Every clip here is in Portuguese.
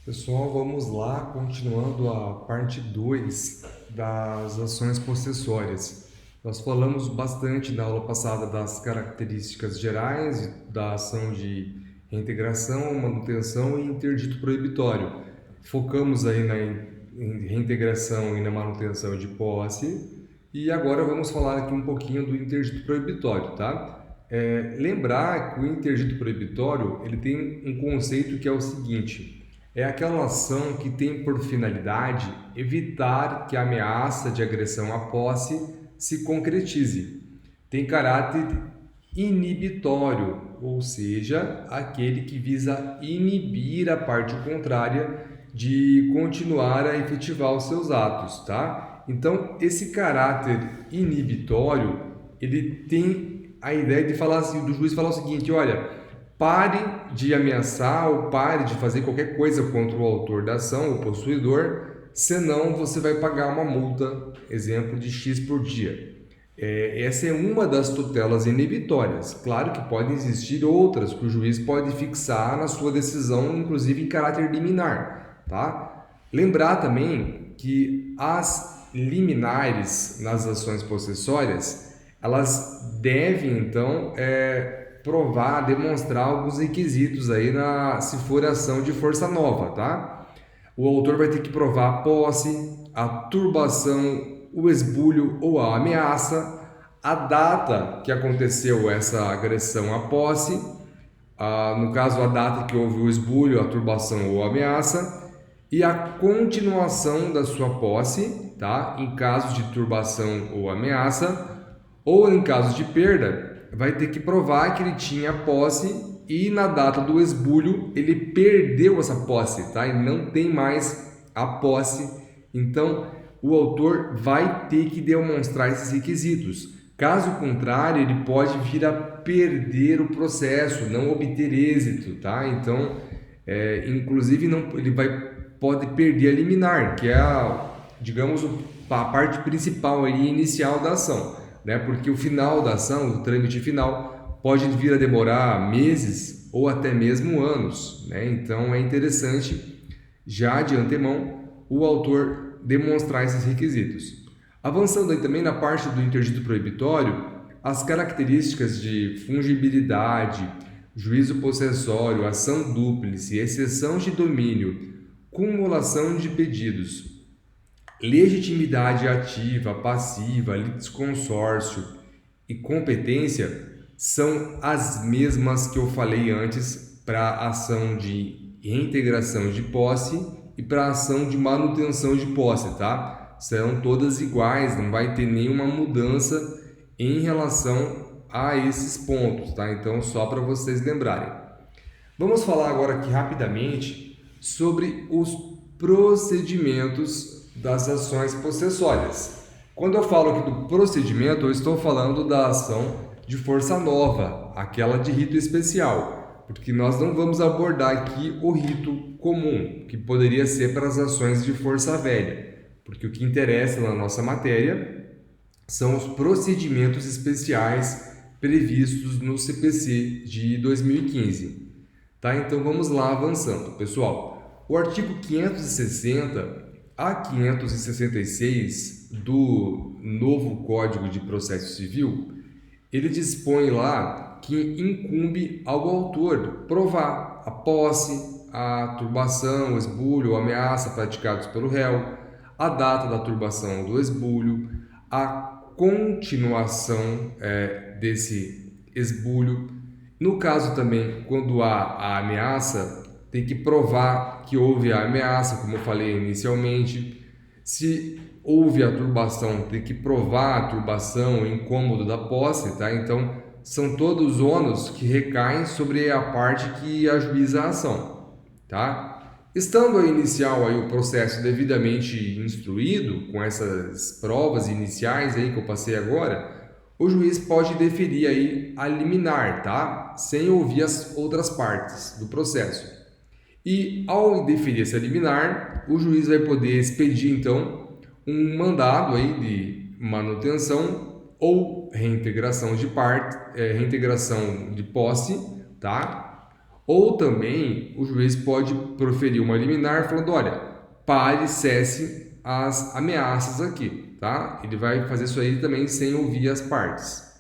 Pessoal, vamos lá, continuando a parte 2 das ações possessórias. Nós falamos bastante na aula passada das características gerais da ação de reintegração, manutenção e interdito proibitório. Focamos aí em reintegração e na manutenção de posse e agora vamos falar aqui um pouquinho do interdito proibitório, tá? Lembrar que o interdito proibitório ele tem um conceito que é o seguinte: é aquela ação que tem por finalidade evitar que a ameaça de agressão à posse se concretize. Tem caráter inibitório, ou seja, aquele que visa inibir a parte contrária de continuar a efetivar os seus atos, tá? Então, esse caráter inibitório, ele tem a ideia de falar assim, do juiz falar o seguinte: olha, pare de ameaçar ou pare de fazer qualquer coisa contra o autor da ação, o possuidor, senão você vai pagar uma multa, exemplo, de X por dia. Essa é uma das tutelas inibitórias. Claro que podem existir outras que o juiz pode fixar na sua decisão, inclusive em caráter liminar, tá? Lembrar também que as liminares nas ações possessórias, elas devem então provar, demonstrar alguns requisitos aí se for ação de força nova, tá? O autor vai ter que provar a posse, a turbação, o esbulho ou a ameaça, a data que aconteceu essa agressão à posse, no caso a data que houve o esbulho, a turbação ou a ameaça, e a continuação da sua posse, tá? Em caso de turbação ou ameaça, ou em caso de perda, vai ter que provar que ele tinha posse e na data do esbulho ele perdeu essa posse, tá? E não tem mais a posse. Então, o autor vai ter que demonstrar esses requisitos. Caso contrário, ele pode vir a perder o processo, não obter êxito, tá? Então, inclusive ele pode perder a liminar, que é digamos, a parte principal e inicial da ação, né? Porque o final da ação, o trâmite final, pode vir a demorar meses ou até mesmo anos, né? Então é interessante já de antemão o autor demonstrar esses requisitos. Avançando aí também na parte do interdito proibitório, as características de fungibilidade, juízo possessório, ação dúplice, exceção de domínio, cumulação de pedidos, legitimidade ativa, passiva, litisconsórcio e competência são as mesmas que eu falei antes para a ação de reintegração de posse e para a ação de manutenção de posse, tá? Serão todas iguais, não vai ter nenhuma mudança em relação a esses pontos, tá? Então, só para vocês lembrarem. Vamos falar agora aqui rapidamente sobre os procedimentos das ações possessórias. Quando eu falo aqui do procedimento, eu estou falando da ação de força nova, aquela de rito especial, porque nós não vamos abordar aqui o rito comum, que poderia ser para as ações de força velha, porque o que interessa na nossa matéria são os procedimentos especiais previstos no CPC de 2015. Tá? Então vamos lá avançando, pessoal. O artigo 560 a 566 do novo Código de Processo Civil, ele dispõe lá que incumbe ao autor provar a posse, a turbação, o esbulho ou ameaça praticados pelo réu, a data da turbação ou do esbulho, a continuação desse esbulho. No caso também, quando há a ameaça, tem que provar que houve a ameaça, como eu falei inicialmente. Se houve a turbação, tem que provar a turbação, o incômodo da posse, tá? Então, são todos ônus que recaem sobre a parte que ajuiza a ação, tá? Estando a inicial aí o processo devidamente instruído, com essas provas iniciais aí que eu passei agora, o juiz pode deferir aí a liminar, tá? Sem ouvir as outras partes do processo. E ao deferir essa liminar, o juiz vai poder expedir então um mandado aí de manutenção ou reintegração de posse, tá? Ou também o juiz pode proferir uma liminar falando, olha, pare, cesse as ameaças aqui, tá? Ele vai fazer isso aí também sem ouvir as partes.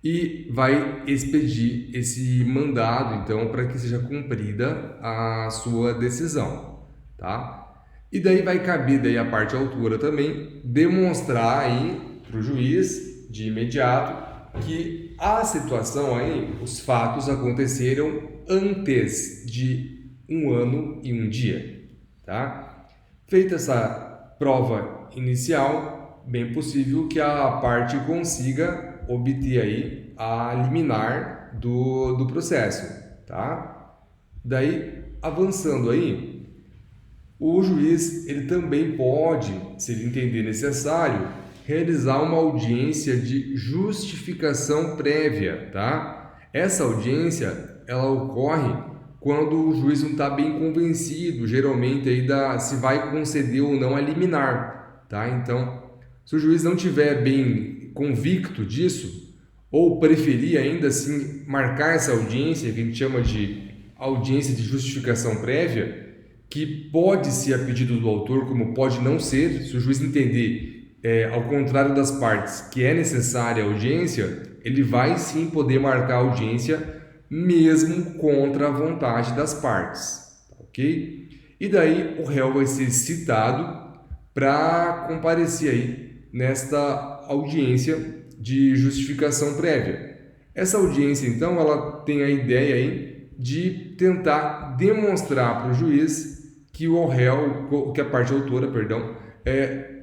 E vai expedir esse mandado, então, para que seja cumprida a sua decisão, tá? E daí vai caber daí a parte autora também demonstrar aí para o juiz de imediato que a situação aí, os fatos aconteceram antes de 1 ano e 1 dia, tá? Feita essa prova inicial, bem possível que a parte consiga obter aí a liminar do processo, tá? Daí, avançando aí, o juiz ele também pode, se ele entender necessário, realizar uma audiência de justificação prévia, tá? Essa audiência, ela ocorre quando o juiz não está bem convencido, geralmente aí se vai conceder ou não a liminar, tá? Então, se o juiz não tiver bem convicto disso, ou preferir ainda assim marcar essa audiência, que a gente chama de audiência de justificação prévia, que pode ser a pedido do autor, como pode não ser, se o juiz entender, ao contrário das partes, que é necessária a audiência, ele vai sim poder marcar a audiência mesmo contra a vontade das partes, ok? E daí o réu vai ser citado para comparecer aí nesta audiência de justificação prévia. Essa audiência, então, ela tem a ideia aí de tentar demonstrar para o juiz que o réu, que a parte autora,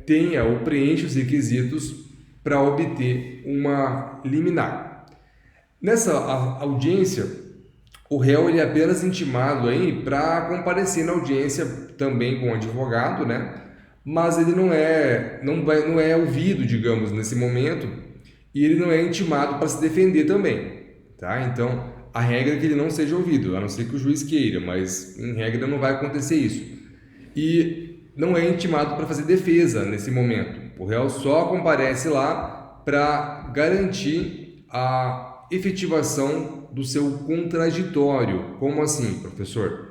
tenha ou preenche os requisitos para obter uma liminar. Nessa audiência, o réu ele é apenas intimado aí para comparecer na audiência também com o advogado, né? Mas ele não é ouvido, digamos, nesse momento, e ele não é intimado para se defender também, tá? Então, a regra é que ele não seja ouvido, a não ser que o juiz queira, mas em regra não vai acontecer isso. E não é intimado para fazer defesa nesse momento. O réu só comparece lá para garantir a efetivação do seu contraditório. Como assim, professor?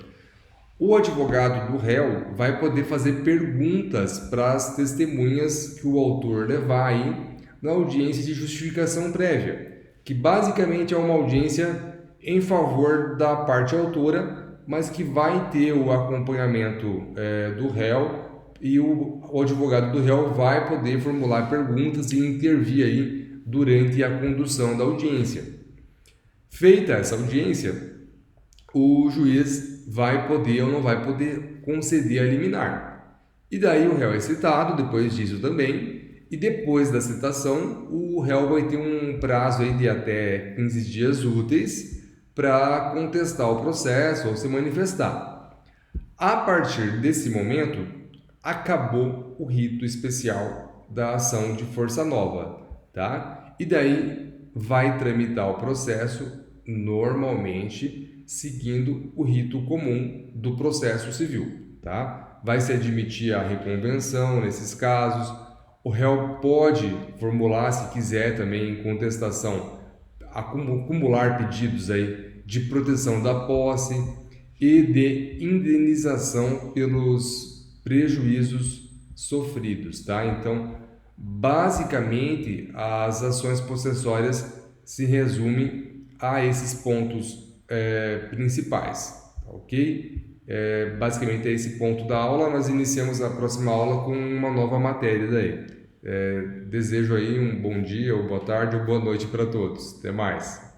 O advogado do réu vai poder fazer perguntas para as testemunhas que o autor levar aí na audiência de justificação prévia, que basicamente é uma audiência em favor da parte autora, mas que vai ter o acompanhamento do réu, e o advogado do réu vai poder formular perguntas e intervir aí durante a condução da audiência. Feita essa audiência, o juiz vai poder ou não vai poder conceder a liminar. E daí o réu é citado depois disso também, e depois da citação, o réu vai ter um prazo aí de até 15 dias úteis para contestar o processo ou se manifestar. A partir desse momento, acabou o rito especial da ação de força nova, tá? E daí vai tramitar o processo normalmente seguindo o rito comum do processo civil, tá? Vai se admitir a reconvenção nesses casos. O réu pode formular, se quiser também em contestação, acumular pedidos aí de proteção da posse e de indenização pelos prejuízos sofridos, tá? Então, basicamente, as ações possessórias se resumem a esses pontos principais, tá, ok? Basicamente é esse ponto da aula. Nós iniciamos a próxima aula com uma nova matéria daí. Desejo aí um bom dia, ou boa tarde, ou boa noite para todos. Até mais!